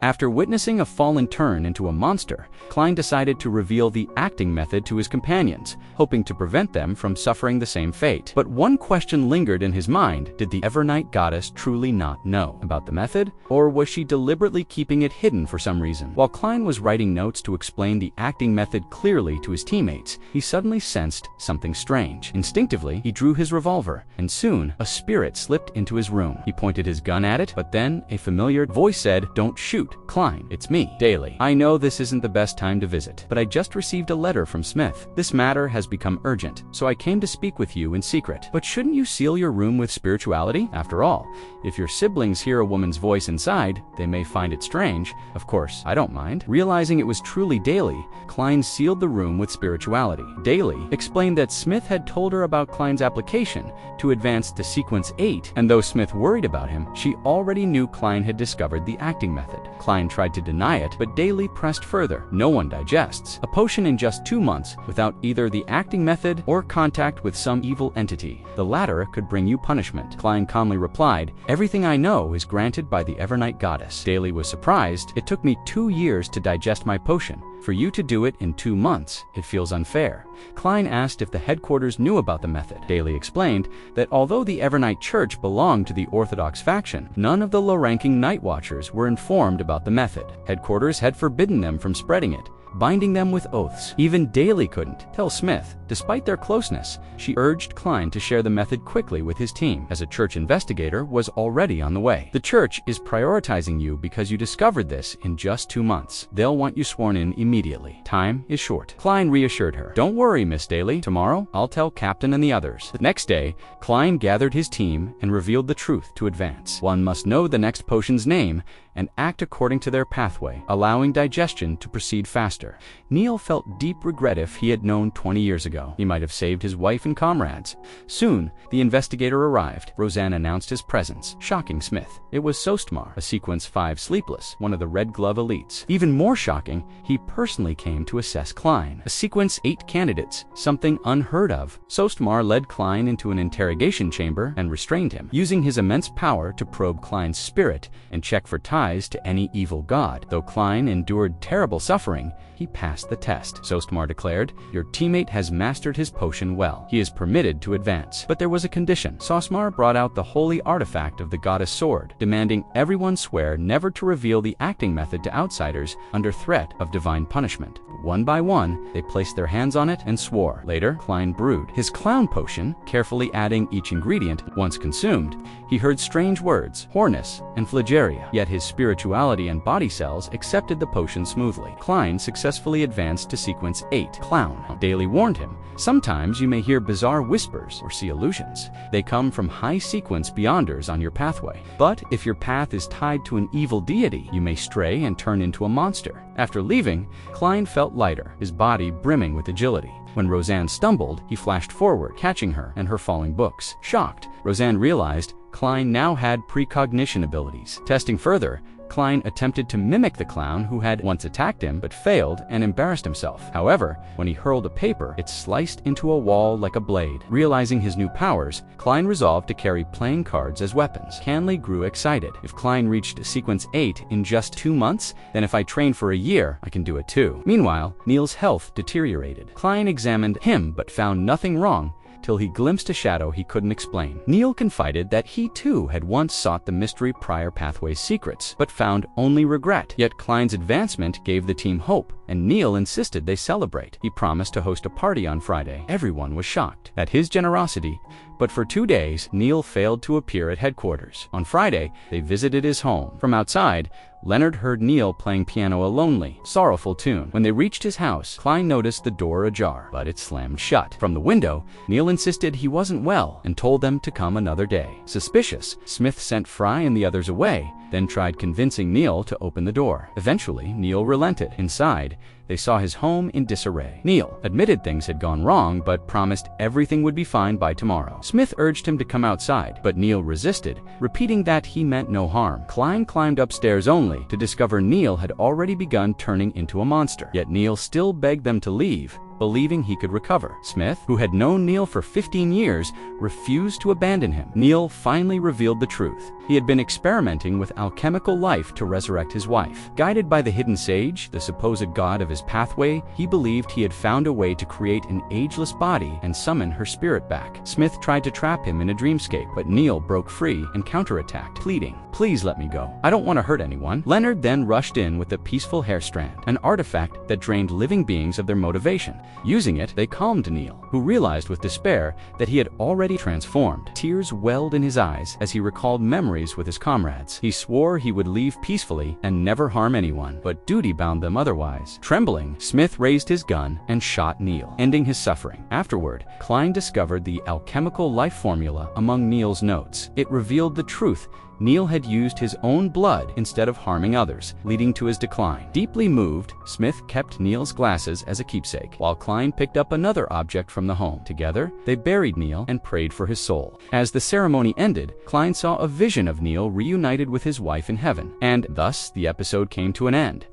After witnessing a fallen turn into a monster, Klein decided to reveal the acting method to his companions, hoping to prevent them from suffering the same fate. But one question lingered in his mind: did the Evernight goddess truly not know about the method, or was she deliberately keeping it hidden for some reason? While Klein was writing notes to explain the acting method clearly to his teammates, he suddenly sensed something strange. Instinctively, he drew his revolver, and soon a spirit slipped into his room. He pointed his gun at it, but then a familiar voice said, "Don't shoot, Klein, it's me, Daly. I know this isn't the best time to visit, but I just received a letter from Smith. This matter has become urgent, so I came to speak with you in secret. But shouldn't you seal your room with spirituality? After all, if your siblings hear a woman's voice inside, they may find it strange. Of course, I don't mind." Realizing it was truly Daly, Klein sealed the room with spirituality. Daly explained that Smith had told her about Klein's application to advance to Sequence 8, and though Smith worried about him, she already knew Klein had discovered the acting method. Klein tried to deny it, but Daly pressed further. No one digests a potion in just 2 months without either the acting method or contact with some evil entity. The latter could bring you punishment. Klein calmly replied, "Everything I know is granted by the Evernight goddess." Daly was surprised. "It took me 2 years to digest my potion. For you to do it in 2 months, it feels unfair." Klein asked if the headquarters knew about the method. Daly explained that although the Evernight Church belonged to the Orthodox faction, none of the low-ranking Night Watchers were informed about the method. Headquarters had forbidden them from spreading it, binding them with oaths. Even Daly couldn't tell Smith. Despite their closeness, she urged Klein to share the method quickly with his team, as a church investigator was already on the way. "The church is prioritizing you because you discovered this in just 2 months. They'll want you sworn in immediately. Time is short." Klein reassured her. "Don't worry, Miss Daly. Tomorrow, I'll tell Captain and the others." The next day, Klein gathered his team and revealed the truth to advance. One must know the next potion's name and act according to their pathway, allowing digestion to proceed faster. Neil felt deep regret if he had known 20 years ago. He might have saved his wife and comrades. Soon, the investigator arrived. Roseanne announced his presence, shocking Smith. It was Sostmar, a Sequence 5 Sleepless, one of the Red Glove elites. Even more shocking, he personally came to assess Klein. A Sequence 8 candidates, something unheard of. Sostmar led Klein into an interrogation chamber and restrained him, using his immense power to probe Klein's spirit and check for ties to any evil god. Though Klein endured terrible suffering, he passed the test. Sostmar declared, "Your teammate has mastered his potion well. He is permitted to advance." But there was a condition. Sostmar brought out the holy artifact of the goddess sword, demanding everyone swear never to reveal the acting method to outsiders under threat of divine punishment. One by one, they placed their hands on it and swore. Later, Klein brewed his clown potion, carefully adding each ingredient. Once consumed, he heard strange words, Hornus and Phlegeria, yet his spirituality and body cells accepted the potion smoothly. Klein successfully advanced to Sequence 8, Clown. Daly warned him, "Sometimes you may hear bizarre whispers or see illusions. They come from high sequence beyonders on your pathway. But if your path is tied to an evil deity, you may stray and turn into a monster." After leaving, Klein felt lighter, his body brimming with agility. When Roseanne stumbled, he flashed forward, catching her and her falling books. Shocked, Roseanne realized Klein now had precognition abilities. Testing further, Klein attempted to mimic the clown who had once attacked him, but failed and embarrassed himself. However, when he hurled a paper, it sliced into a wall like a blade. Realizing his new powers, Klein resolved to carry playing cards as weapons. Canley grew excited. "If Klein reached Sequence 8 in just 2 months, then if I train for a year, I can do it too." Meanwhile, Neil's health deteriorated. Klein examined him but found nothing wrong, till he glimpsed a shadow he couldn't explain. Neil confided that he too had once sought the mystery prior pathway's secrets, but found only regret. Yet Klein's advancement gave the team hope, and Neil insisted they celebrate. He promised to host a party on Friday. Everyone was shocked at his generosity, but for 2 days, Neil failed to appear at headquarters. On Friday, they visited his home. From outside, Leonard heard Neil playing piano a lonely, sorrowful tune. When they reached his house, Klein noticed the door ajar, but it slammed shut. From the window, Neil insisted he wasn't well and told them to come another day. Suspicious, Smith sent Fry and the others away, then tried convincing Neil to open the door. Eventually, Neil relented. Inside, they saw his home in disarray. Neil admitted things had gone wrong, but promised everything would be fine by tomorrow. Smith urged him to come outside, but Neil resisted, repeating that he meant no harm. Klein climbed upstairs only to discover Neil had already begun turning into a monster. Yet Neil still begged them to leave, believing he could recover. Smith, who had known Neil for 15 years, refused to abandon him. Neil finally revealed the truth. He had been experimenting with alchemical life to resurrect his wife. Guided by the hidden sage, the supposed god of his pathway, he believed he had found a way to create an ageless body and summon her spirit back. Smith tried to trap him in a dreamscape, but Neil broke free and counterattacked, pleading, "Please let me go. I don't want to hurt anyone." Leonard then rushed in with the peaceful hair strand, an artifact that drained living beings of their motivation. Using it, they calmed Neil, who realized with despair that he had already transformed. Tears welled in his eyes as he recalled memories with his comrades. He swore he would leave peacefully and never harm anyone, but duty bound them otherwise. Trembling, Smith raised his gun and shot Neil, ending his suffering. Afterward, Klein discovered the alchemical life formula among Neil's notes. It revealed the truth. Neil had used his own blood instead of harming others, leading to his decline. Deeply moved, Smith kept Neil's glasses as a keepsake, while Klein picked up another object from the home. Together, they buried Neil and prayed for his soul. As the ceremony ended, Klein saw a vision of Neil reunited with his wife in heaven, and thus the episode came to an end.